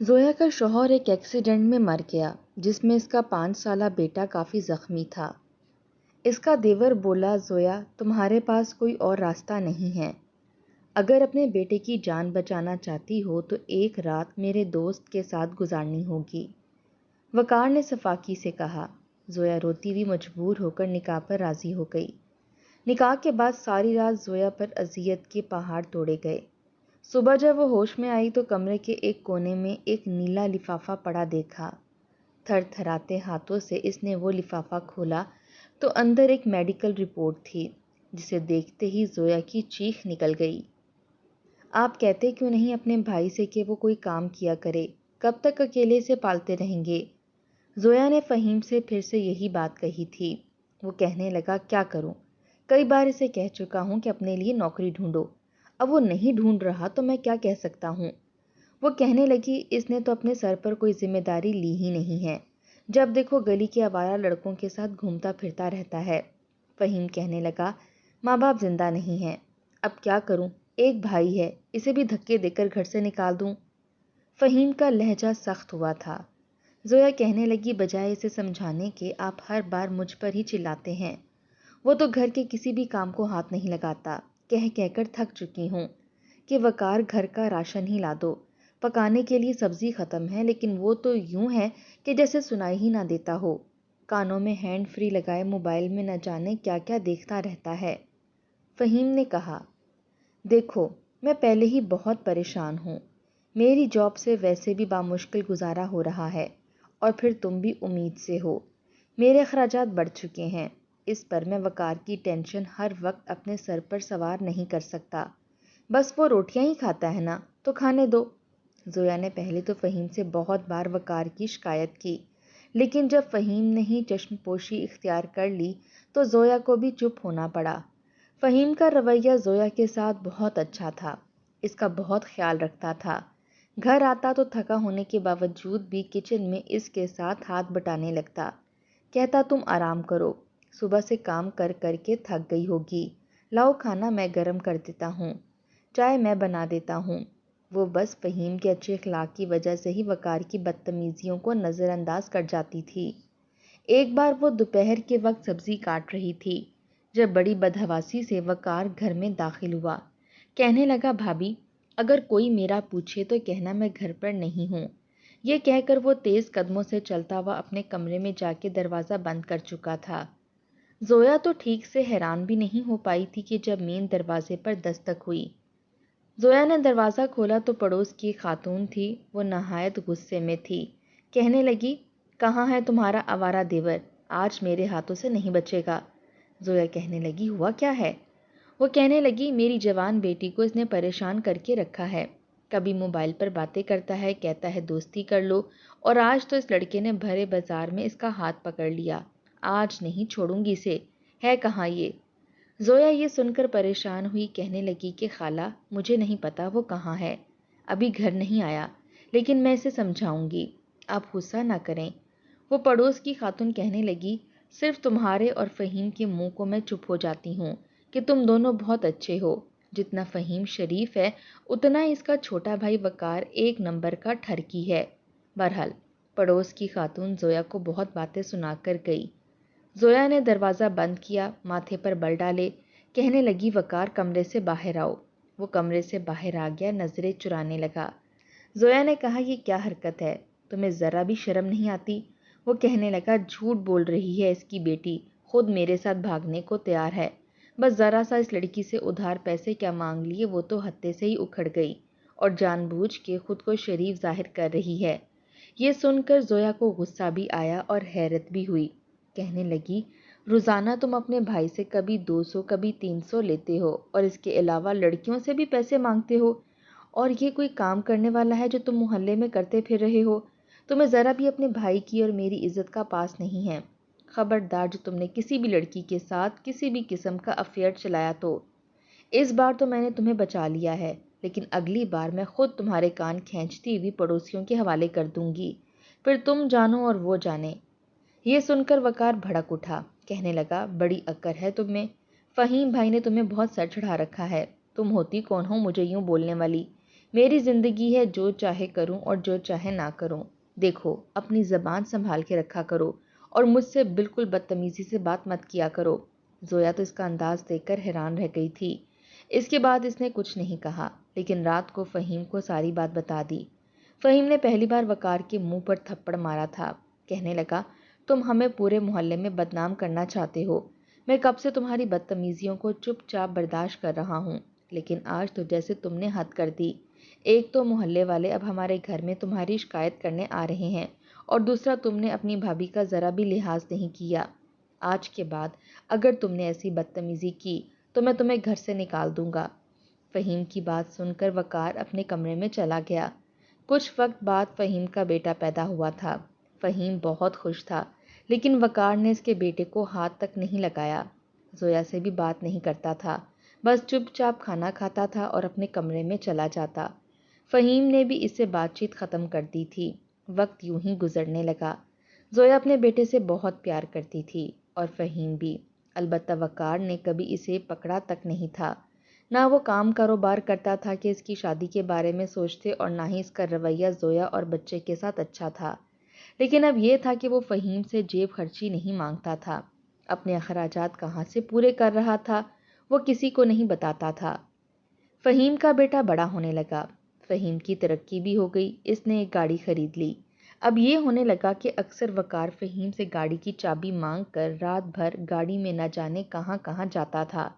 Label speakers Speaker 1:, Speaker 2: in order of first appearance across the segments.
Speaker 1: زویا کا شوہر ایک ایکسیڈنٹ میں مر گیا جس میں اس کا 5 سالہ بیٹا کافی زخمی تھا۔ اس کا دیور بولا، زویا تمہارے پاس کوئی اور راستہ نہیں ہے۔ اگر اپنے بیٹے کی جان بچانا چاہتی ہو تو ایک رات میرے دوست کے ساتھ گزارنی ہوگی۔ وقار نے صفاقی سے کہا۔ زویا روتی ہوئی مجبور ہو کر نکاح پر راضی ہو گئی۔ نکاح کے بعد ساری رات زویا پر اذیت کے پہاڑ توڑے گئے۔ صبح جب وہ ہوش میں آئی تو کمرے کے ایک کونے میں ایک نیلا لفافہ پڑا دیکھا۔ تھر تھراتے ہاتھوں سے اس نے وہ لفافہ کھولا تو اندر ایک میڈیکل رپورٹ تھی، جسے دیکھتے ہی زویا کی چیخ نکل گئی۔ آپ کہتے کیوں نہیں اپنے بھائی سے کہ وہ کوئی کام کیا کرے؟ کب تک اکیلے سے پالتے رہیں گے؟ زویا نے فہیم سے پھر سے یہی بات کہی تھی۔ وہ کہنے لگا، کیا کروں؟ کئی بار اسے کہہ چکا ہوں کہ اپنے لیے نوکری ڈھونڈو۔ اب وہ نہیں ڈھونڈ رہا تو میں کیا کہہ سکتا ہوں؟ وہ کہنے لگی، اس نے تو اپنے سر پر کوئی ذمہ داری لی ہی نہیں ہے۔ جب دیکھو گلی کے آوارہ لڑکوں کے ساتھ گھومتا پھرتا رہتا ہے۔ فہیم کہنے لگا، ماں باپ زندہ نہیں ہیں، اب کیا کروں؟ ایک بھائی ہے، اسے بھی دھکے دے کر گھر سے نکال دوں؟ فہیم کا لہجہ سخت ہوا تھا۔ زویا کہنے لگی، بجائے اسے سمجھانے کے آپ ہر بار مجھ پر ہی چلاتے ہیں۔ وہ تو گھر کے کسی بھی کام کو ہاتھ نہیں لگاتا۔ کہہ کر تھک چکی ہوں کہ وقار گھر کا راشن ہی لا دو، پکانے کے لیے سبزی ختم ہے، لیکن وہ تو یوں ہے کہ جیسے سنائی ہی نہ دیتا ہو۔ کانوں میں ہینڈ فری لگائے موبائل میں نہ جانے کیا کیا دیکھتا رہتا ہے۔ فہیم نے کہا، دیکھو میں پہلے ہی بہت پریشان ہوں، میری جاب سے ویسے بھی بامشکل گزارا ہو رہا ہے، اور پھر تم بھی امید سے ہو۔ میرے اخراجات بڑھ چکے ہیں، اس پر میں وقار کی ٹینشن ہر وقت اپنے سر پر سوار نہیں کر سکتا۔ بس وہ روٹیاں ہی کھاتا ہے نا، تو کھانے دو۔ زویا نے پہلے تو فہیم سے بہت بار وقار کی شکایت کی، لیکن جب فہیم نے ہی چشم پوشی اختیار کر لی تو زویا کو بھی چپ ہونا پڑا۔ فہیم کا رویہ زویا کے ساتھ بہت اچھا تھا، اس کا بہت خیال رکھتا تھا۔ گھر آتا تو تھکا ہونے کے باوجود بھی کچن میں اس کے ساتھ ہاتھ بٹانے لگتا، کہتا تم آرام کرو، صبح سے کام کر کر کے تھک گئی ہوگی، لاؤ کھانا میں گرم کر دیتا ہوں، چائے میں بنا دیتا ہوں۔ وہ بس فہیم کے اچھے اخلاق کی وجہ سے ہی وقار کی بدتمیزیوں کو نظر انداز کر جاتی تھی۔ ایک بار وہ دوپہر کے وقت سبزی کاٹ رہی تھی جب بڑی بدحواسی سے وقار گھر میں داخل ہوا۔ کہنے لگا، بھابھی اگر کوئی میرا پوچھے تو کہنا میں گھر پر نہیں ہوں۔ یہ کہہ کر وہ تیز قدموں سے چلتا ہوا اپنے کمرے میں جا کے دروازہ بند کر چکا تھا۔ زویا تو ٹھیک سے حیران بھی نہیں ہو پائی تھی کہ جب مین دروازے پر دستک ہوئی۔ زویا نے دروازہ کھولا تو پڑوس کی خاتون تھی، وہ نہایت غصے میں تھی۔ کہنے لگی، کہاں ہے تمہارا آوارہ دیور؟ آج میرے ہاتھوں سے نہیں بچے گا۔ زویا کہنے لگی، ہوا کیا ہے؟ وہ کہنے لگی، میری جوان بیٹی کو اس نے پریشان کر کے رکھا ہے، کبھی موبائل پر باتیں کرتا ہے، کہتا ہے دوستی کر لو، اور آج تو اس لڑکے نے بھرے بازار میں اس کا ہاتھ پکڑ لیا۔ آج نہیں چھوڑوں گی اسے، ہے کہاں یہ؟ زویا یہ سن کر پریشان ہوئی، کہنے لگی کہ خالہ مجھے نہیں پتا وہ کہاں ہے، ابھی گھر نہیں آیا، لیکن میں اسے سمجھاؤں گی، آپ غصہ نہ کریں۔ وہ پڑوس کی خاتون کہنے لگی، صرف تمہارے اور فہیم کے منہ کو میں چپ ہو جاتی ہوں کہ تم دونوں بہت اچھے ہو۔ جتنا فہیم شریف ہے اتنا ہی اس کا چھوٹا بھائی وقار ایک نمبر کا ٹھرکی ہے۔ بہرحال پڑوس کی خاتون زویا کو بہت باتیں سنا کر گئی۔ زویا نے دروازہ بند کیا، ماتھے پر بل ڈالے، کہنے لگی، وقار کمرے سے باہر آؤ۔ وہ کمرے سے باہر آ گیا، نظریں چرانے لگا۔ زویا نے کہا، یہ کیا حرکت ہے، تمہیں ذرا بھی شرم نہیں آتی؟ وہ کہنے لگا، جھوٹ بول رہی ہے اس کی بیٹی، خود میرے ساتھ بھاگنے کو تیار ہے، بس ذرا سا اس لڑکی سے ادھار پیسے کیا مانگ لیے وہ تو ہتے سے ہی اکھڑ گئی، اور جان بوجھ کے خود کو شریف ظاہر کر رہی ہے۔ یہ سن کر زویا کو غصہ بھی آیا اور حیرت بھی ہوئی۔ کہنے لگی، روزانہ تم اپنے بھائی سے کبھی 200 کبھی 300 لیتے ہو، اور اس کے علاوہ لڑکیوں سے بھی پیسے مانگتے ہو، اور یہ کوئی کام کرنے والا ہے جو تم محلے میں کرتے پھر رہے ہو؟ تمہیں ذرا بھی اپنے بھائی کی اور میری عزت کا پاس نہیں ہے۔ خبردار جو تم نے کسی بھی لڑکی کے ساتھ کسی بھی قسم کا افیئر چلایا تو اس بار تو میں نے تمہیں بچا لیا ہے، لیکن اگلی بار میں خود تمہارے کان کھینچتی ہوئی پڑوسیوں کے حوالے کر دوں گی، پھر تم جانو اور وہ جانے۔ یہ سن کر وقار بھڑک اٹھا، کہنے لگا، بڑی اکڑ ہے تم میں، فہیم بھائی نے تمہیں بہت سر چڑھا رکھا ہے، تم ہوتی کون ہو مجھے یوں بولنے والی؟ میری زندگی ہے، جو چاہے کروں اور جو چاہے نہ کروں۔ دیکھو اپنی زبان سنبھال کے رکھا کرو اور مجھ سے بالکل بدتمیزی سے بات مت کیا کرو۔ زویا تو اس کا انداز دیکھ کر حیران رہ گئی تھی۔ اس کے بعد اس نے کچھ نہیں کہا، لیکن رات کو فہیم کو ساری بات بتا دی۔ فہیم نے پہلی بار وقار کے منہ پر تھپڑ مارا تھا۔ کہنے لگا، تم ہمیں پورے محلے میں بدنام کرنا چاہتے ہو۔ میں کب سے تمہاری بدتمیزیوں کو چپ چاپ برداشت کر رہا ہوں، لیکن آج تو جیسے تم نے حد کر دی۔ ایک تو محلے والے اب ہمارے گھر میں تمہاری شکایت کرنے آ رہے ہیں، اور دوسرا تم نے اپنی بھابھی کا ذرا بھی لحاظ نہیں کیا۔ آج کے بعد اگر تم نے ایسی بدتمیزی کی تو میں تمہیں گھر سے نکال دوں گا۔ فہیم کی بات سن کر وقار اپنے کمرے میں چلا گیا۔ کچھ وقت بعد فہیم کا بیٹا پیدا ہوا تھا۔ فہیم بہت خوش تھا، لیکن وقار نے اس کے بیٹے کو ہاتھ تک نہیں لگایا۔ زویا سے بھی بات نہیں کرتا تھا، بس چپ چاپ کھانا کھاتا تھا اور اپنے کمرے میں چلا جاتا۔ فہیم نے بھی اس سے بات چیت ختم کر دی تھی۔ وقت یوں ہی گزرنے لگا۔ زویا اپنے بیٹے سے بہت پیار کرتی تھی اور فہیم بھی، البتہ وقار نے کبھی اسے پکڑا تک نہیں تھا۔ نہ وہ کام کاروبار کرتا تھا کہ اس کی شادی کے بارے میں سوچتے، اور نہ ہی اس کا رویہ زویا اور بچے کے ساتھ اچھا تھا۔ لیکن اب یہ تھا کہ وہ فہیم سے جیب خرچی نہیں مانگتا تھا۔ اپنے اخراجات کہاں سے پورے کر رہا تھا وہ کسی کو نہیں بتاتا تھا۔ فہیم کا بیٹا بڑا ہونے لگا۔ فہیم کی ترقی بھی ہو گئی، اس نے ایک گاڑی خرید لی۔ اب یہ ہونے لگا کہ اکثر وقار فہیم سے گاڑی کی چابی مانگ کر رات بھر گاڑی میں نہ جانے کہاں کہاں جاتا تھا۔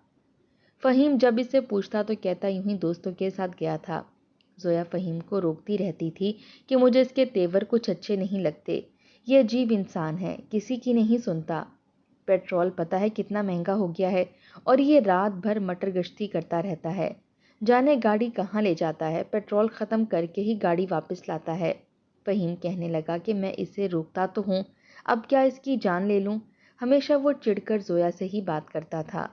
Speaker 1: فہیم جب اس سے پوچھتا تو کہتا یوں ہی دوستوں کے ساتھ گیا تھا۔ زویا فہیم کو روکتی رہتی تھی کہ مجھے اس کے تیور کچھ اچھے نہیں لگتے، یہ عجیب انسان ہے، کسی کی نہیں سنتا۔ پیٹرول پتہ ہے کتنا مہنگا ہو گیا ہے، اور یہ رات بھر مٹر گشتی کرتا رہتا ہے، جانے گاڑی کہاں لے جاتا ہے، پیٹرول ختم کر کے ہی گاڑی واپس لاتا ہے۔ فہیم کہنے لگا کہ میں اسے روکتا تو ہوں، اب کیا اس کی جان لے لوں۔ ہمیشہ وہ چڑھ کر زویا سے ہی بات کرتا تھا۔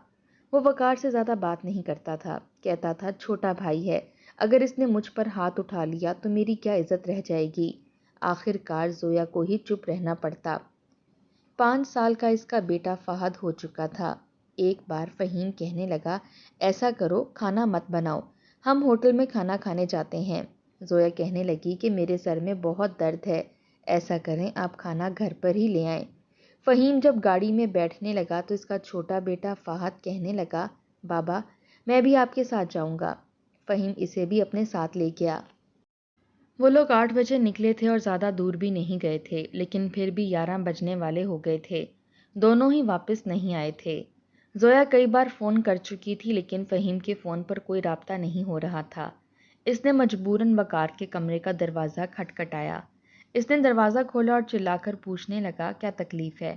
Speaker 1: وہ وقار سے زیادہ بات نہیں کرتا تھا، کہتا تھا چھوٹا بھائی ہے، اگر اس نے مجھ پر ہاتھ اٹھا لیا تو میری کیا عزت رہ جائے گی۔ آخر کار زویا کو ہی چپ رہنا پڑتا۔ 5 سال کا اس کا بیٹا فہد ہو چکا تھا۔ ایک بار فہیم کہنے لگا، ایسا کرو کھانا مت بناؤ، ہم ہوٹل میں کھانا کھانے جاتے ہیں۔ زویا کہنے لگی کہ میرے سر میں بہت درد ہے، ایسا کریں آپ کھانا گھر پر ہی لے آئیں۔ فہیم جب گاڑی میں بیٹھنے لگا تو اس کا چھوٹا بیٹا فہد کہنے لگا، بابا میں بھی آپ کے ساتھ جاؤں گا۔ فہیم اسے بھی اپنے ساتھ لے گیا۔ وہ لوگ 8 بجے نکلے تھے اور زیادہ دور بھی نہیں گئے تھے، لیکن پھر بھی 11 بجنے والے ہو گئے تھے۔ دونوں ہی واپس نہیں آئے تھے۔ زویا کئی بار فون کر چکی تھی، لیکن فہیم کے فون پر کوئی رابطہ نہیں ہو رہا تھا۔ اس نے مجبوراً وقار کے کمرے کا دروازہ کھٹکھٹایا۔ اس نے دروازہ کھولا اور چلا کر پوچھنے لگا، کیا تکلیف ہے؟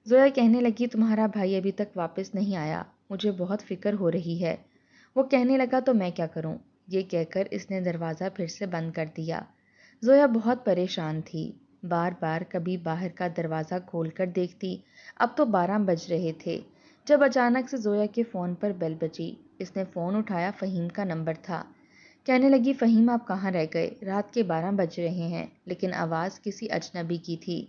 Speaker 1: زویا کہنے لگی، تمہارا بھائی ابھی تک واپس نہیں آیا، مجھے بہت فکر ہو رہی ہے۔ وہ کہنے لگا، تو میں کیا کروں؟ یہ کہہ کر اس نے دروازہ پھر سے بند کر دیا۔ زویا بہت پریشان تھی، بار بار کبھی باہر کا دروازہ کھول کر دیکھتی۔ اب تو 12 بج رہے تھے جب اچانک سے زویا کے فون پر بیل بجی۔ اس نے فون اٹھایا، فہیم کا نمبر تھا۔ کہنے لگی، فہیم آپ کہاں رہ گئے؟ رات کے 12 بج رہے ہیں، لیکن آواز کسی اجنبی کی تھی۔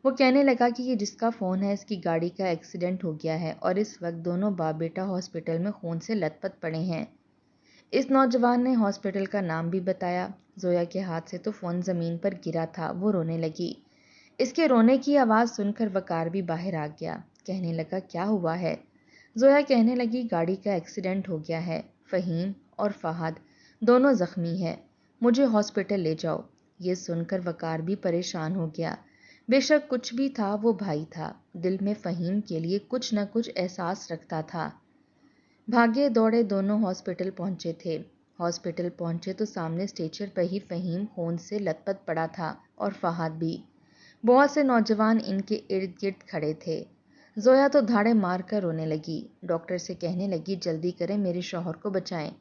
Speaker 1: وہ کہنے لگا کہ یہ جس کا فون ہے اس کی گاڑی کا ایکسیڈنٹ ہو گیا ہے، اور اس وقت دونوں باپ بیٹا ہاسپٹل میں خون سے لت پت پڑے ہیں۔ اس نوجوان نے ہاسپٹل کا نام بھی بتایا۔ زویا کے ہاتھ سے تو فون زمین پر گرا تھا، وہ رونے لگی۔ اس کے رونے کی آواز سن کر وقار بھی باہر آ گیا، کہنے لگا، کیا ہوا ہے؟ زویا کہنے لگی، گاڑی کا ایکسیڈنٹ ہو گیا ہے، فہیم اور فہد دونوں زخمی ہیں، مجھے ہاسپٹل لے جاؤ۔ یہ سن کر وقار بھی پریشان ہو گیا۔ بے شک کچھ بھی تھا، وہ بھائی تھا، دل میں فہیم کے لیے کچھ نہ کچھ احساس رکھتا تھا۔ بھاگے دوڑے دونوں ہاسپٹل پہنچے تھے۔ ہاسپٹل پہنچے تو سامنے اسٹریچر پر ہی فہیم خون سے لت پت پڑا تھا، اور فہد بھی۔ بہت سے نوجوان ان کے ارد گرد کھڑے تھے۔ زویا تو دھاڑے مار کر رونے لگی، ڈاکٹر سے کہنے لگی، جلدی کریں، میرے شوہر کو بچائیں۔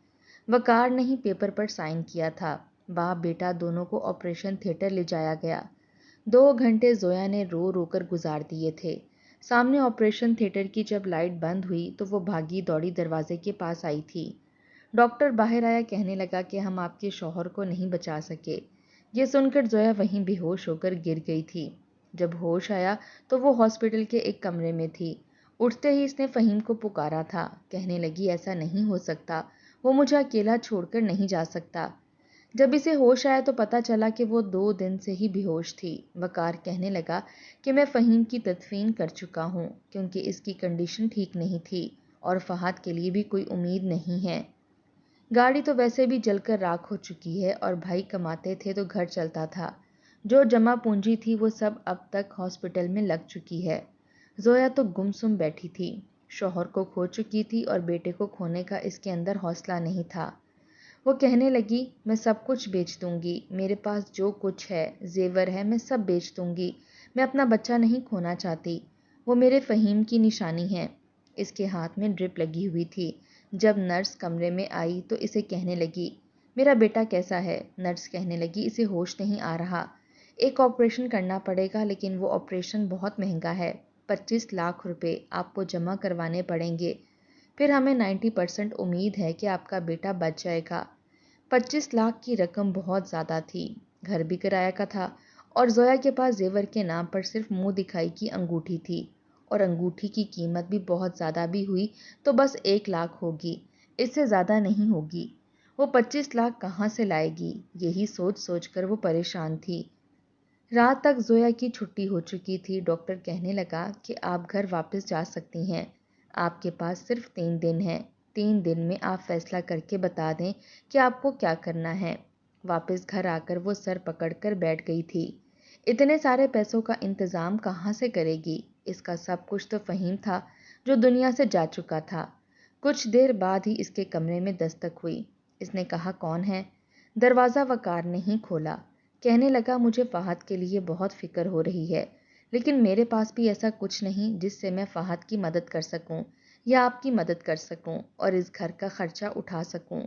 Speaker 1: وقار نے ہی پیپر پر سائن کیا تھا۔ باپ بیٹا دونوں کو آپریشن تھیٹر لے جایا گیا۔ 2 گھنٹے زویا نے رو رو کر گزار دیے تھے۔ سامنے آپریشن تھیٹر کی جب لائٹ بند ہوئی تو وہ بھاگی دوڑی دروازے کے پاس آئی تھی۔ ڈاکٹر باہر آیا، کہنے لگا کہ ہم آپ کے شوہر کو نہیں بچا سکے۔ یہ سن کر زویا وہیں بے ہوش ہو کر گر گئی تھی۔ جب ہوش آیا تو وہ ہاسپٹل کے ایک کمرے میں تھی۔ اٹھتے ہی اس نے فہیم کو پکارا تھا، کہنے لگی، ایسا نہیں ہو سکتا، وہ مجھے اکیلا چھوڑ کر نہیں جا سکتا۔ جب اسے ہوش آیا تو پتہ چلا کہ وہ 2 دن سے ہی بے ہوش تھی۔ وقار کہنے لگا کہ میں فہیم کی تدفین کر چکا ہوں کیونکہ اس کی کنڈیشن ٹھیک نہیں تھی اور فہد کے لیے بھی کوئی امید نہیں ہے۔ گاڑی تو ویسے بھی جل کر راکھ ہو چکی ہے اور بھائی کماتے تھے تو گھر چلتا تھا۔ جو جمع پونجی تھی وہ سب اب تک ہاسپٹل میں لگ چکی ہے۔ زویا تو گمسم بیٹھی تھی۔ شوہر کو کھو چکی تھی اور بیٹے کو کھونے کا اس کے اندر حوصلہ نہیں تھا۔ وہ کہنے لگی میں سب کچھ بیچ دوں گی، میرے پاس جو کچھ ہے، زیور ہے، میں سب بیچ دوں گی۔ میں اپنا بچہ نہیں کھونا چاہتی، وہ میرے فہیم کی نشانی ہے۔ اس کے ہاتھ میں ڈرپ لگی ہوئی تھی۔ جب نرس کمرے میں آئی تو اسے کہنے لگی میرا بیٹا کیسا ہے؟ نرس کہنے لگی اسے ہوش نہیں آ رہا، ایک آپریشن کرنا پڑے گا لیکن وہ آپریشن بہت مہنگا ہے، 25 لاکھ روپے آپ کو جمع کروانے پڑیں گے، پھر ہمیں 90% امید ہے کہ آپ کا بیٹا بچ جائے گا۔ 25 لاکھ کی رقم بہت زیادہ تھی، گھر بھی کرایہ کا تھا اور زویا کے پاس زیور کے نام پر صرف منہ دکھائی کی انگوٹھی تھی اور انگوٹھی کی قیمت بھی بہت زیادہ بھی ہوئی تو بس 1 لاکھ ہوگی، اس سے زیادہ نہیں ہوگی۔ وہ 25 لاکھ کہاں سے لائے گی؟ یہی سوچ سوچ کر وہ پریشان تھی۔ رات تک زویا کی چھٹی ہو چکی تھی۔ ڈاکٹر کہنے لگا کہ آپ گھر واپس جا سکتی ہیں، آپ کے پاس صرف 3 دن ہیں، 3 دن میں آپ فیصلہ کر کے بتا دیں کہ آپ کو کیا کرنا ہے۔ واپس گھر آ کر وہ سر پکڑ کر بیٹھ گئی تھی۔ اتنے سارے پیسوں کا انتظام کہاں سے کرے گی؟ اس کا سب کچھ تو فہیم تھا جو دنیا سے جا چکا تھا۔ کچھ دیر بعد ہی اس کے کمرے میں دستک ہوئی۔ اس نے کہا کون ہے؟ دروازہ وقار نے ہی کھولا۔ کہنے لگا مجھے فہد کے لیے بہت فکر ہو رہی ہے لیکن میرے پاس بھی ایسا کچھ نہیں جس سے میں فہد کی مدد کر سکوں یا آپ کی مدد کر سکوں اور اس گھر کا خرچہ اٹھا سکوں۔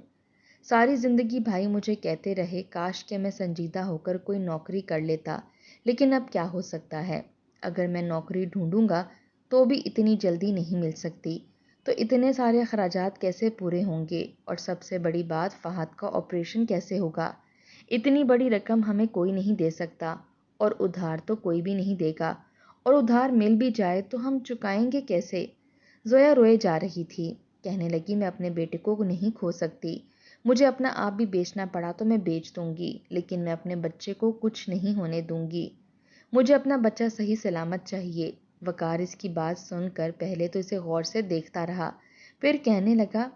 Speaker 1: ساری زندگی بھائی مجھے کہتے رہے کاش کہ میں سنجیدہ ہو کر کوئی نوکری کر لیتا، لیکن اب کیا ہو سکتا ہے؟ اگر میں نوکری ڈھونڈوں گا تو بھی اتنی جلدی نہیں مل سکتی، تو اتنے سارے اخراجات کیسے پورے ہوں گے؟ اور سب سے بڑی بات فہد کا آپریشن کیسے ہوگا؟ اتنی بڑی رقم ہمیں کوئی نہیں دے سکتا اور ادھار تو کوئی بھی نہیں دے گا، اور ادھار مل بھی جائے تو ہم چکائیں گے کیسے؟ زویا روئے جا رہی تھی۔ کہنے لگی میں اپنے بیٹے کو نہیں کھو سکتی، مجھے اپنا آپ بھی بیچنا پڑا تو میں بیچ دوں گی لیکن میں اپنے بچے کو کچھ نہیں ہونے دوں گی، مجھے اپنا بچہ صحیح سلامت چاہیے۔ وقار اس کی بات سن کر پہلے تو اسے غور سے دیکھتا رہا، پھر کہنے لگا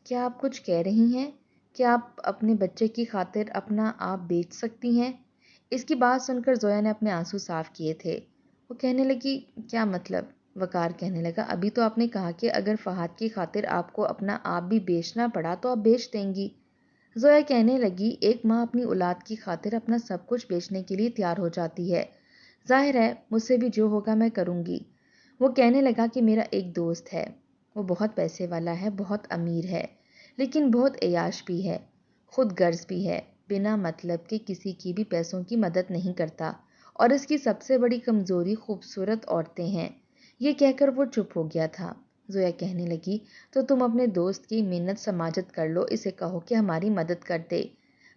Speaker 1: کیا آپ کچھ کہہ رہی ہیں؟ کیا آپ اپنے بچے کی خاطر اپنا آپ بیچ سکتی ہیں؟ اس کی بات سن کر زویا نے اپنے آنسو صاف کیے تھے۔ وہ کہنے لگی کیا مطلب؟ وقار کہنے لگا ابھی تو آپ نے کہا کہ اگر فہد کی خاطر آپ کو اپنا آپ بھی بیچنا پڑا تو آپ بیچ دیں گی۔ زویا کہنے لگی ایک ماں اپنی اولاد کی خاطر اپنا سب کچھ بیچنے کے لیے تیار ہو جاتی ہے، ظاہر ہے مجھ سے بھی جو ہوگا میں کروں گی۔ وہ کہنے لگا کہ میرا ایک دوست ہے، وہ بہت پیسے والا ہے، بہت امیر ہے لیکن بہت عیاش بھی ہے، خود غرض بھی ہے، بنا مطلب کے کسی کی بھی پیسوں کی مدد نہیں کرتا اور اس کی سب سے بڑی کمزوری خوبصورت عورتیں ہیں۔ یہ کہہ کر وہ چپ ہو گیا تھا۔ زویا کہنے لگی تو تم اپنے دوست کی منت سماجت کر لو، اسے کہو کہ ہماری مدد کر دے،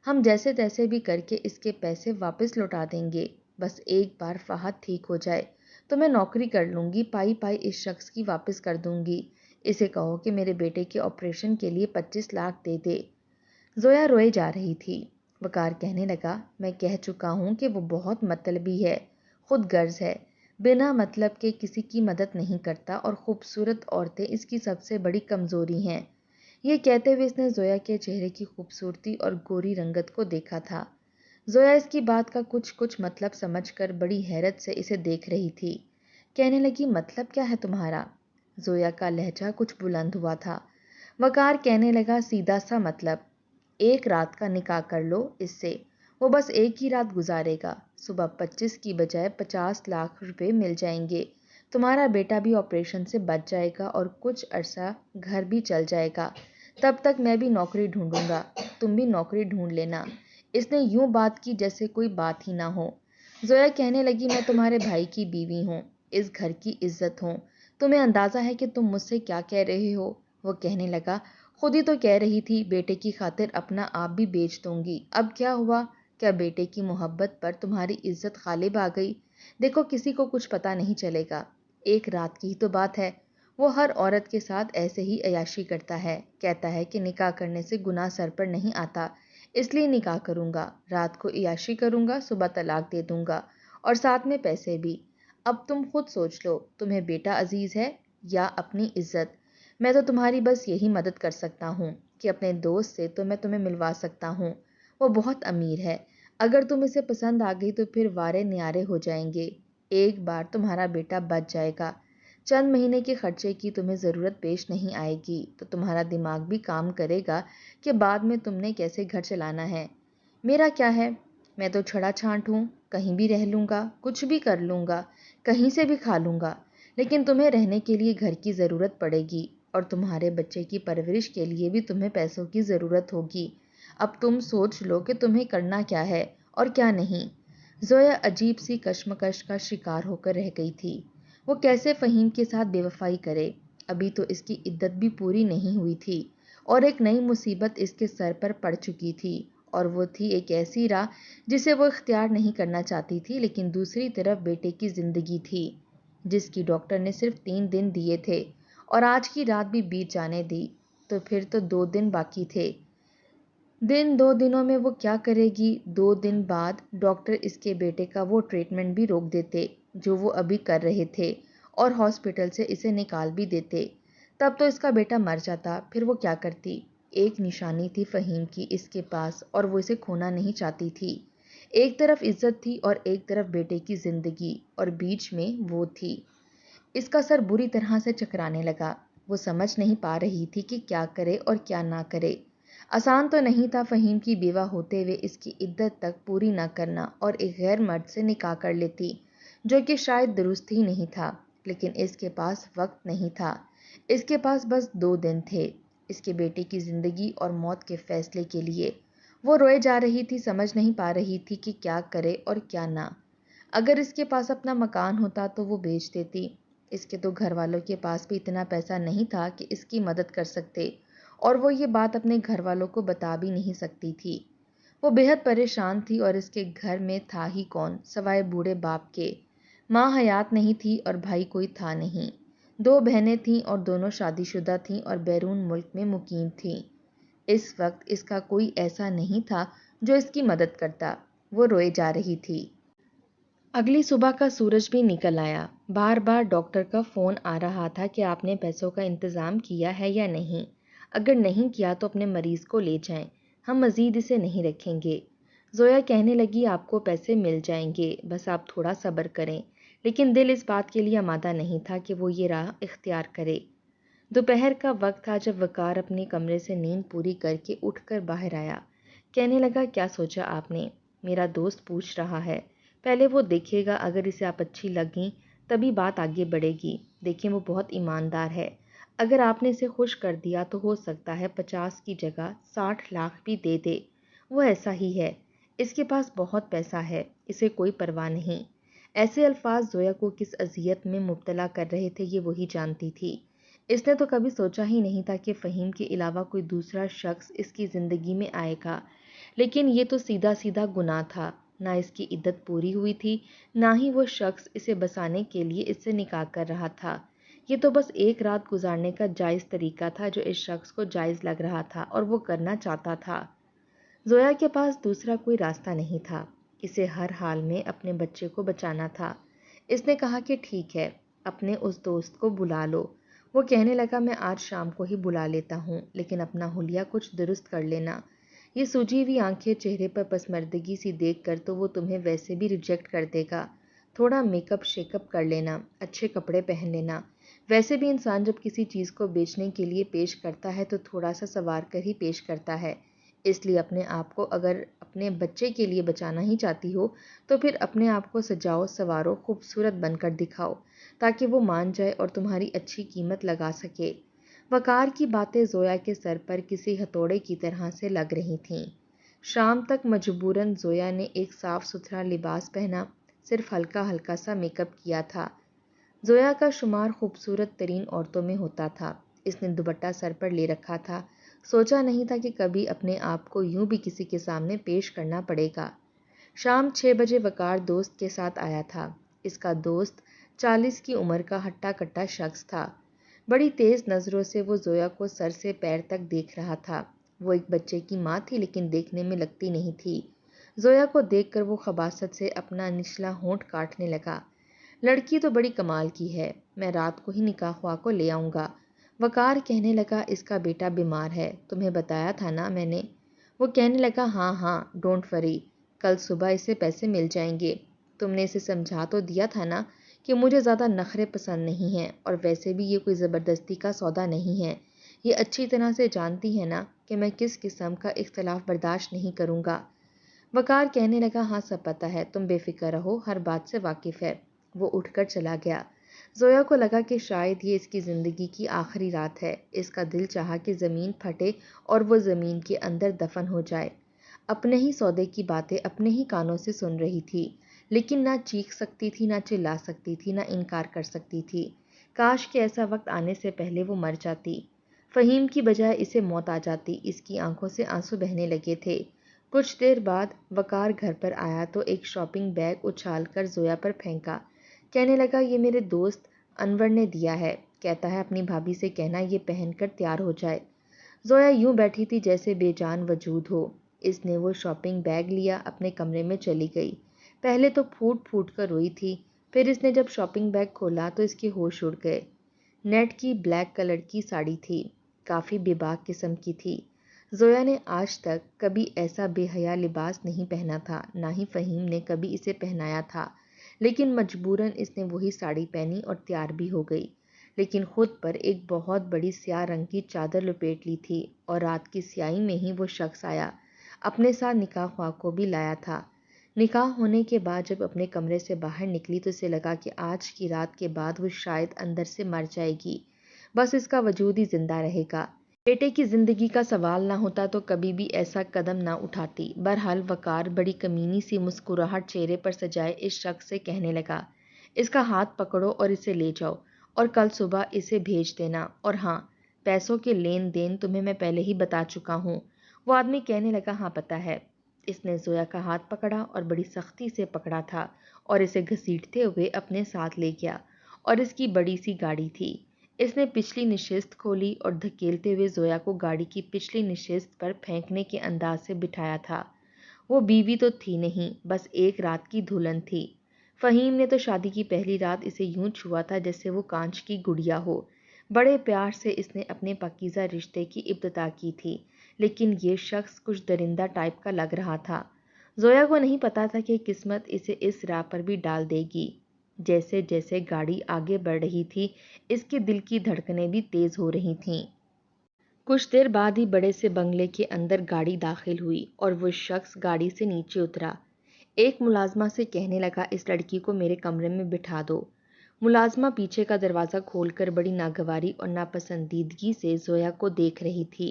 Speaker 1: ہم جیسے تیسے بھی کر کے اس کے پیسے واپس لوٹا دیں گے، بس ایک بار فہد ٹھیک ہو جائے تو میں نوکری کر لوں گی، پائی پائی اس شخص کی واپس کر دوں گی، اسے کہو کہ میرے بیٹے کے آپریشن کے لیے 25 لاکھ دے دے۔ زویا روئے جا رہی تھی۔ وقار کہنے لگا میں کہہ چکا ہوں کہ وہ بہت مطلبی ہے، خود غرض ہے، بنا مطلب کے کسی کی مدد نہیں کرتا اور خوبصورت عورتیں اس کی سب سے بڑی کمزوری ہیں۔ یہ کہتے ہوئے اس نے زویا کے چہرے کی خوبصورتی اور گوری رنگت کو دیکھا تھا۔ زویا اس کی بات کا کچھ مطلب سمجھ کر بڑی حیرت سے اسے دیکھ رہی تھی۔ کہنے لگی مطلب کیا ہے تمہارا؟ زویا کا لہجہ کچھ بلند ہوا تھا۔ وقار کہنے لگا سیدھا سا مطلب، ایک رات کا نکاح کر لو اس سے، وہ بس ایک ہی رات گزارے گا، صبح 25 کی بجائے 50 لاکھ روپے مل جائیں گے، تمہارا بیٹا بھی آپریشن سے بچ جائے گا اور کچھ عرصہ گھر بھی چل جائے گا، تب تک میں بھی نوکری ڈھونڈوں گا، تم بھی نوکری ڈھونڈ لینا۔ اس نے یوں بات کی جیسے کوئی بات ہی نہ ہو۔ زویا کہنے لگی میں تمہارے بھائی کی بیوی ہوں، اس گھر کی عزت ہوں، تمہیں اندازہ ہے کہ تم مجھ سے کیا کہہ رہے ہو؟ وہ کہنے لگا خود ہی تو کہہ رہی تھی بیٹے کی خاطر اپنا آپ بھی بیچ دوں گی، اب کیا ہوا؟ کیا بیٹے کی محبت پر تمہاری عزت غالب آ گئی؟ دیکھو کسی کو کچھ پتا نہیں چلے گا، ایک رات کی ہی تو بات ہے، وہ ہر عورت کے ساتھ ایسے ہی عیاشی کرتا ہے، کہتا ہے کہ نکاح کرنے سے گناہ سر پر نہیں آتا، اس لیے نکاح کروں گا، رات کو عیاشی کروں گا، صبح طلاق دے دوں گا اور ساتھ میں پیسے بھی۔ اب تم خود سوچ لو، تمہیں بیٹا عزیز ہے یا اپنی عزت؟ میں تو تمہاری بس یہی مدد کر سکتا ہوں کہ اپنے دوست سے تو میں تمہیں ملوا سکتا ہوں، وہ بہت امیر ہے، اگر تم اسے پسند آ گئی تو پھر وارے نیارے ہو جائیں گے، ایک بار تمہارا بیٹا بچ جائے گا، چند مہینے کے خرچے کی تمہیں ضرورت پیش نہیں آئے گی، تو تمہارا دماغ بھی کام کرے گا کہ بعد میں تم نے کیسے گھر چلانا ہے۔ میرا کیا ہے، میں تو چھڑا چھانٹ ہوں، کہیں بھی رہ لوں گا، کچھ بھی کر لوں گا، کہیں سے بھی کھا لوں گا، لیکن تمہیں رہنے کے لیے گھر کی ضرورت پڑے گی اور تمہارے بچے کی پرورش کے لیے بھی تمہیں پیسوں کی ضرورت ہوگی۔ اب تم سوچ لو کہ تمہیں کرنا کیا ہے اور کیا نہیں۔ زویا عجیب سی کشمکش کا شکار ہو کر رہ گئی تھی۔ وہ کیسے فہیم کے ساتھ بے وفائی کرے؟ ابھی تو اس کی عدت بھی پوری نہیں ہوئی تھی اور ایک نئی مصیبت اس کے سر پر پڑ چکی تھی، اور وہ تھی ایک ایسی راہ جسے وہ اختیار نہیں کرنا چاہتی تھی، لیکن دوسری طرف بیٹے کی زندگی تھی جس کی ڈاکٹر نے صرف 3 دن دیے تھے، اور آج کی رات بھی بیت جانے دی تو پھر تو 2 دن باقی تھے۔ 2 دنوں میں وہ کیا کرے گی؟ 2 دن بعد ڈاکٹر اس کے بیٹے کا وہ ٹریٹمنٹ بھی روک دیتے جو وہ ابھی کر رہے تھے اور ہاسپٹل سے اسے نکال بھی دیتے، تب تو اس کا بیٹا مر جاتا، پھر وہ کیا کرتی؟ ایک نشانی تھی فہیم کی اس کے پاس اور وہ اسے کھونا نہیں چاہتی تھی۔ ایک طرف عزت تھی اور ایک طرف بیٹے کی زندگی، اور بیچ میں وہ تھی۔ اس کا سر بری طرح سے چکرانے لگا، وہ سمجھ نہیں پا رہی تھی کہ کیا کرے اور کیا نہ کرے۔ آسان تو نہیں تھا فہیم کی بیوہ ہوتے ہوئے اس کی عدت تک پوری نہ کرنا اور ایک غیر مرد سے نکاح کر لیتی، جو کہ شاید درست ہی نہیں تھا، لیکن اس کے پاس وقت نہیں تھا، اس کے پاس بس 2 دن تھے اس کے بیٹے کی زندگی اور موت کے فیصلے کے لیے۔ وہ روئے جا رہی تھی، سمجھ نہیں پا رہی تھی کہ کیا کرے اور کیا نہ۔ اگر اس کے پاس اپنا مکان ہوتا تو وہ بیچ دیتی، اس کے تو گھر والوں کے پاس بھی اتنا پیسہ نہیں تھا کہ اس کی مدد کر سکتے، اور وہ یہ بات اپنے گھر والوں کو بتا بھی نہیں سکتی تھی۔ وہ بے حد پریشان تھی اور اس کے گھر میں تھا ہی کون سوائے بوڑھے باپ کے؟ ماں حیات نہیں تھی اور بھائی کوئی تھا نہیں، 2 بہنیں تھیں اور دونوں شادی شدہ تھیں اور بیرون ملک میں مقیم تھیں۔ اس وقت اس کا کوئی ایسا نہیں تھا جو اس کی مدد کرتا۔ وہ روئے جا رہی تھی۔ اگلی صبح کا سورج بھی نکل آیا۔ بار بار ڈاکٹر کا فون آ رہا تھا کہ آپ نے پیسوں کا انتظام کیا ہے یا نہیں، اگر نہیں کیا تو اپنے مریض کو لے جائیں، ہم مزید اسے نہیں رکھیں گے۔ زویا کہنے لگی آپ کو پیسے مل جائیں گے، بس آپ تھوڑا صبر کریں، لیکن دل اس بات کے لیے آمادہ نہیں تھا کہ وہ یہ راہ اختیار کرے۔ دوپہر کا وقت تھا جب وقار اپنے کمرے سے نیند پوری کر کے اٹھ کر باہر آیا۔ کہنے لگا کیا سوچا آپ نے؟ میرا دوست پوچھ رہا ہے، پہلے وہ دیکھے گا، اگر اسے آپ اچھی لگیں تبھی بات آگے بڑھے گی۔ دیکھیں وہ بہت ایماندار ہے، اگر آپ نے اسے خوش کر دیا تو ہو سکتا ہے 50 کی جگہ 60 لاکھ بھی دے دے، وہ ایسا ہی ہے، اس کے پاس بہت پیسہ ہے، اسے کوئی پرواہ نہیں۔ ایسے الفاظ زویا کو کس اذیت میں مبتلا کر رہے تھے یہ وہی جانتی تھی۔ اس نے تو کبھی سوچا ہی نہیں تھا کہ فہیم کے علاوہ کوئی دوسرا شخص اس کی زندگی میں آئے گا، لیکن یہ تو سیدھا سیدھا گناہ تھا، نہ اس کی عدت پوری ہوئی تھی، نہ ہی وہ شخص اسے بسانے کے لیے اس سے نکاح کر رہا تھا، یہ تو بس ایک رات گزارنے کا جائز طریقہ تھا جو اس شخص کو جائز لگ رہا تھا اور وہ کرنا چاہتا تھا۔ زویا کے پاس دوسرا کوئی راستہ نہیں تھا، اسے ہر حال میں اپنے بچے کو بچانا تھا۔ اس نے کہا کہ ٹھیک ہے، اپنے اس دوست کو بلا لو۔ وہ کہنے لگا میں آج شام کو ہی بلا لیتا ہوں، لیکن اپنا حلیہ کچھ درست کر لینا، یہ سوجی ہوئی آنکھیں چہرے پر پسماردگی سی دیکھ کر تو وہ تمہیں ویسے بھی ریجیکٹ کر دے گا، تھوڑا میک اپ شیک اپ کر لینا، اچھے کپڑے پہن لینا، ویسے بھی انسان جب کسی چیز کو بیچنے کے لیے پیش کرتا ہے تو تھوڑا سا سنوار کر ہی پیش کرتا ہے، اس لیے اپنے آپ کو اگر اپنے بچے کے لیے بچانا ہی چاہتی ہو تو پھر اپنے آپ کو سجاؤ سنوارو، خوبصورت بن کر دکھاؤ تاکہ وہ مان جائے اور تمہاری اچھی قیمت لگا سکے۔ وقار کی باتیں زویا کے سر پر کسی ہتھوڑے کی طرح سے لگ رہی تھیں۔ شام تک مجبوراً زویا نے ایک صاف ستھرا لباس پہنا، صرف ہلکا ہلکا سا میک اپ کیا تھا۔ زویا کا شمار خوبصورت ترین عورتوں میں ہوتا تھا، اس نے دوپٹہ سر پر لے رکھا تھا، سوچا نہیں تھا کہ کبھی اپنے آپ کو یوں بھی کسی کے سامنے پیش کرنا پڑے گا۔ شام 6 بجے وقار دوست کے ساتھ آیا تھا۔ اس کا دوست 40 کی عمر کا ہٹا کٹا شخص تھا، بڑی تیز نظروں سے وہ زویا کو سر سے پیر تک دیکھ رہا تھا، وہ ایک بچے کی ماں تھی لیکن دیکھنے میں لگتی نہیں تھی۔ زویا کو دیکھ کر وہ خباثت سے اپنا نچلا ہونٹ کاٹنے لگا۔ لڑکی تو بڑی کمال کی ہے، میں رات کو ہی نکاح خواہ کو لے آؤں گا۔ وقار کہنے لگا اس کا بیٹا بیمار ہے، تمہیں بتایا تھا نا میں نے۔ وہ کہنے لگا ہاں ہاں ڈونٹ وری، کل صبح اسے پیسے مل جائیں گے۔ تم نے اسے سمجھا تو دیا تھا نا کہ مجھے زیادہ نخرے پسند نہیں ہیں، اور ویسے بھی یہ کوئی زبردستی کا سودا نہیں ہے۔ یہ اچھی طرح سے جانتی ہے نا کہ میں کس قسم کا اختلاف برداشت نہیں کروں گا۔ وقار کہنے لگا ہاں سب پتہ ہے، تم بے فکر رہو، ہر بات سے واقف ہے۔ وہ اٹھ کر چلا گیا۔ زویا کو لگا کہ شاید یہ اس کی زندگی کی آخری رات ہے۔ اس کا دل چاہا کہ زمین پھٹے اور وہ زمین کے اندر دفن ہو جائے۔ اپنے ہی سودے کی باتیں اپنے ہی کانوں سے سن رہی تھی، لیکن نہ چیخ سکتی تھی، نہ چلا سکتی تھی، نہ انکار کر سکتی تھی۔ کاش کہ ایسا وقت آنے سے پہلے وہ مر جاتی۔ فہیم کی بجائے اسے موت آ جاتی۔ اس کی آنکھوں سے آنسو بہنے لگے تھے۔ کچھ دیر بعد وقار گھر پر آیا تو ایک شاپنگ بیگ اچھال کر زویا پر پھینکا۔ کہنے لگا یہ میرے دوست انور نے دیا ہے، کہتا ہے اپنی بھابھی سے کہنا یہ پہن کر تیار ہو جائے۔ زویا یوں بیٹھی تھی جیسے بے جان وجود ہو۔ اس نے وہ شاپنگ بیگ لیا، اپنے کمرے میں چلی گئی۔ پہلے تو پھوٹ پھوٹ کر روئی تھی، پھر اس نے جب شاپنگ بیگ کھولا تو اس کے ہوش اڑ گئے۔ نیٹ کی بلیک کلر کی ساڑی تھی، کافی بے باک قسم کی تھی۔ زویا نے آج تک کبھی ایسا بے حیا لباس نہیں پہنا تھا، نہ ہی فہیم نے کبھی اسے پہنایا تھا، لیکن مجبوراً اس نے وہی ساڑی پہنی اور تیار بھی ہو گئی، لیکن خود پر ایک بہت بڑی سیاہ رنگ کی چادر لپیٹ لی تھی، اور رات کی سیاہی میں ہی وہ شخص آیا، اپنے ساتھ نکاح خواہ کو بھی لایا تھا۔ نکاح ہونے کے بعد جب اپنے کمرے سے باہر نکلی تو اسے لگا کہ آج کی رات کے بعد وہ شاید اندر سے مر جائے گی، بس اس کا وجود ہی زندہ رہے گا۔ بیٹے کی زندگی کا سوال نہ ہوتا تو کبھی بھی ایسا قدم نہ اٹھاتی۔ بہرحال وقار بڑی کمینی سی مسکراہٹ چہرے پر سجائے اس شخص سے کہنے لگا اس کا ہاتھ پکڑو اور اسے لے جاؤ، اور کل صبح اسے بھیج دینا، اور ہاں پیسوں کے لین دین تمہیں میں پہلے ہی بتا چکا ہوں۔ وہ آدمی کہنے لگا ہاں پتہ ہے۔ اس نے زویا کا ہاتھ پکڑا اور بڑی سختی سے پکڑا تھا، اور اسے گھسیٹتے ہوئے اپنے ساتھ لے گیا، اور اس کی بڑی سی گاڑی تھی۔ اس نے پچھلی نشست کھولی اور دھکیلتے ہوئے زویا کو گاڑی کی پچھلی نشست پر پھینکنے کے انداز سے بٹھایا تھا۔ وہ بیوی تو تھی نہیں، بس ایک رات کی دلہن تھی۔ فہیم نے تو شادی کی پہلی رات اسے یوں چھوا تھا جیسے وہ کانچ کی گڑیا ہو۔ بڑے پیار سے اس نے اپنے پاکیزہ رشتے کی ابتدا کی تھی، لیکن یہ شخص کچھ درندہ ٹائپ کا لگ رہا تھا۔ زویا کو نہیں پتا تھا کہ قسمت اسے اس راہ پر بھی ڈال دے گی۔ جیسے جیسے گاڑی آگے بڑھ رہی تھی اس کے دل کی دھڑکنیں بھی تیز ہو رہی تھیں۔ کچھ دیر بعد ہی بڑے سے بنگلے کے اندر گاڑی داخل ہوئی اور وہ شخص گاڑی سے نیچے اترا۔ ایک ملازمہ سے کہنے لگا اس لڑکی کو میرے کمرے میں بٹھا دو۔ ملازمہ پیچھے کا دروازہ کھول کر بڑی ناگواری اور ناپسندیدگی سے زویا کو دیکھ رہی تھی،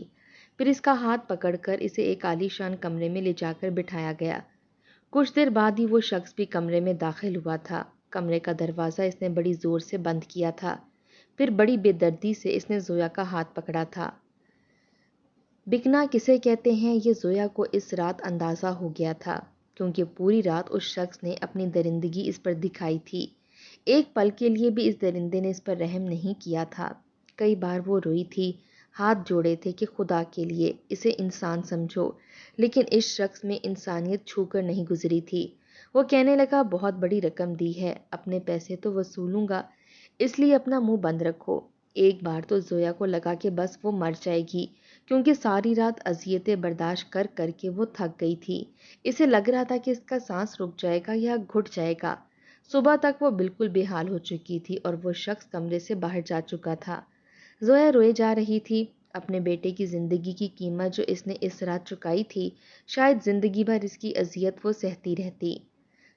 Speaker 1: پھر اس کا ہاتھ پکڑ کر اسے ایک عالی شان کمرے میں لے جا کر بٹھایا گیا۔ کچھ دیر بعد ہی وہ شخص بھی کمرے میں داخل ہوا تھا۔ کمرے کا دروازہ اس نے بڑی زور سے بند کیا تھا، پھر بڑی بے دردی سے اس نے زویا کا ہاتھ پکڑا تھا۔ بکنا کسے کہتے ہیں یہ زویا کو اس رات اندازہ ہو گیا تھا، کیونکہ پوری رات اس شخص نے اپنی درندگی اس پر دکھائی تھی۔ ایک پل کے لیے بھی اس درندے نے اس پر رحم نہیں کیا تھا۔ کئی بار وہ روئی تھی، ہاتھ جوڑے تھے کہ خدا کے لیے اسے انسان سمجھو، لیکن اس شخص میں انسانیت چھو کر نہیں گزری تھی۔ وہ کہنے لگا بہت بڑی رقم دی ہے، اپنے پیسے تو وصولوں گا، اس لیے اپنا منہ بند رکھو۔ ایک بار تو زویا کو لگا کہ بس وہ مر جائے گی، کیونکہ ساری رات اذیتیں برداشت کر کر کے وہ تھک گئی تھی۔ اسے لگ رہا تھا کہ اس کا سانس رک جائے گا یا گھٹ جائے گا۔ صبح تک وہ بالکل بے حال ہو چکی تھی اور وہ شخص کمرے سے باہر جا چکا تھا۔ زویا روئے جا رہی تھی، اپنے بیٹے کی زندگی کی قیمت جو اس نے اس رات چکائی تھی، شاید زندگی بھر اس کی اذیت وہ سہتی رہتی۔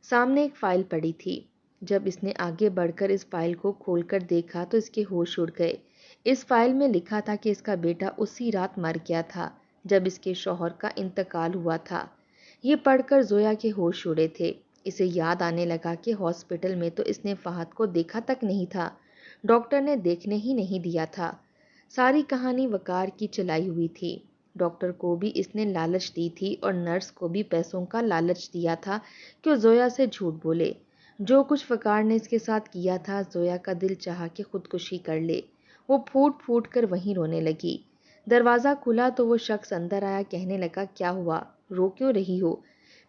Speaker 1: سامنے ایک فائل پڑی تھی۔ جب اس نے آگے بڑھ کر اس فائل کو کھول کر دیکھا تو اس کے ہوش اڑ گئے۔ اس فائل میں لکھا تھا کہ اس کا بیٹا اسی رات مر گیا تھا جب اس کے شوہر کا انتقال ہوا تھا۔ یہ پڑھ کر زویا کے ہوش اڑے تھے۔ اسے یاد آنے لگا کہ ہاسپٹل میں تو اس نے فہد کو دیکھا تک نہیں تھا، ڈاکٹر نے دیکھنے ہی نہیں دیا تھا۔ ساری کہانی وقار کی چلائی ہوئی تھی۔ ڈاکٹر کو بھی اس نے لالچ دی تھی اور نرس کو بھی پیسوں کا لالچ دیا تھا کہ وہ زویا سے جھوٹ بولے۔ جو کچھ وقار نے اس کے ساتھ کیا تھا، زویا کا دل چاہا کہ خودکشی کر لے۔ وہ پھوٹ پھوٹ کر وہیں رونے لگی۔ دروازہ کھلا تو وہ شخص اندر آیا، کہنے لگا کیا ہوا، رو کیوں رہی ہو؟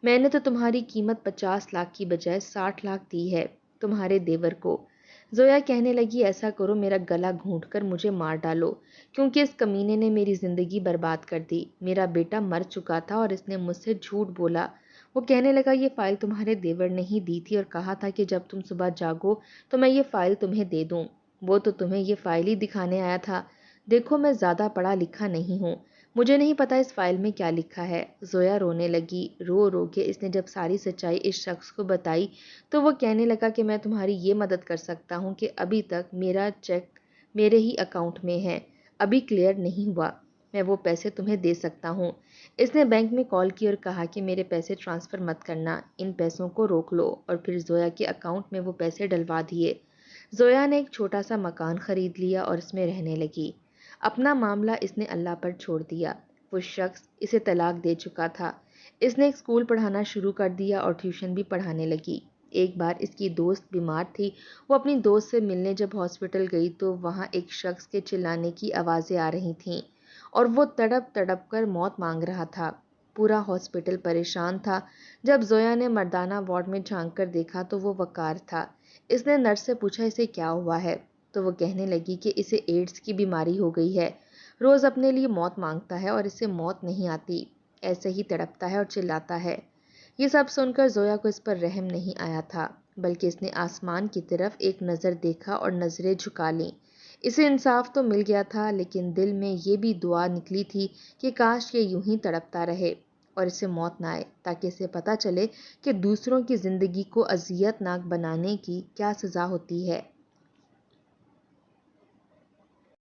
Speaker 1: میں نے تو تمہاری قیمت 50 لاکھ کی بجائے 60 لاکھ دی ہے تمہارے دیور کو۔ زویا کہنے لگی ایسا کرو میرا گلا گھونٹ کر مجھے مار ڈالو، کیونکہ اس کمینے نے میری زندگی برباد کر دی۔ میرا بیٹا مر چکا تھا اور اس نے مجھ سے جھوٹ بولا۔ وہ کہنے لگا یہ فائل تمہارے دیور نے ہی دی تھی اور کہا تھا کہ جب تم صبح جاگو تو میں یہ فائل تمہیں دے دوں۔ وہ تو تمہیں یہ فائل ہی دکھانے آیا تھا۔ دیکھو میں زیادہ پڑھا لکھا نہیں ہوں، مجھے نہیں پتا اس فائل میں کیا لکھا ہے۔ زویا رونے لگی، رو رو کے اس نے جب ساری سچائی اس شخص کو بتائی تو وہ کہنے لگا کہ میں تمہاری یہ مدد کر سکتا ہوں کہ ابھی تک میرا چیک میرے ہی اکاؤنٹ میں ہے، ابھی کلیئر نہیں ہوا، میں وہ پیسے تمہیں دے سکتا ہوں۔ اس نے بینک میں کال کی اور کہا کہ میرے پیسے ٹرانسفر مت کرنا، ان پیسوں کو روک لو، اور پھر زویا کے اکاؤنٹ میں وہ پیسے ڈلوا دیے۔ زویا نے ایک چھوٹا سا مکان خرید لیا اور اس میں رہنے لگی۔ اپنا معاملہ اس نے اللہ پر چھوڑ دیا۔ وہ شخص اسے طلاق دے چکا تھا۔ اس نے ایک اسکول پڑھانا شروع کر دیا اور ٹیوشن بھی پڑھانے لگی۔ ایک بار اس کی دوست بیمار تھی، وہ اپنی دوست سے ملنے جب ہاسپٹل گئی تو وہاں ایک شخص کے چلانے کی آوازیں آ رہی تھیں اور وہ تڑپ تڑپ کر موت مانگ رہا تھا۔ پورا ہاسپٹل پریشان تھا۔ جب زویا نے مردانہ وارڈ میں جھانک کر دیکھا تو وہ وقار تھا۔ اس نے نرس سے پوچھا اسے کیا ہوا ہے تو وہ کہنے لگی کہ اسے ایڈز کی بیماری ہو گئی ہے، روز اپنے لیے موت مانگتا ہے اور اسے موت نہیں آتی، ایسے ہی تڑپتا ہے اور چلاتا ہے۔ یہ سب سن کر زویا کو اس پر رحم نہیں آیا تھا، بلکہ اس نے آسمان کی طرف ایک نظر دیکھا اور نظریں جھکا لیں۔ اسے انصاف تو مل گیا تھا، لیکن دل میں یہ بھی دعا نکلی تھی کہ کاش یہ یوں ہی تڑپتا رہے اور اسے موت نہ آئے، تاکہ اسے پتہ چلے کہ دوسروں کی زندگی کو اذیت ناک بنانے کی کیا سزا ہوتی ہے۔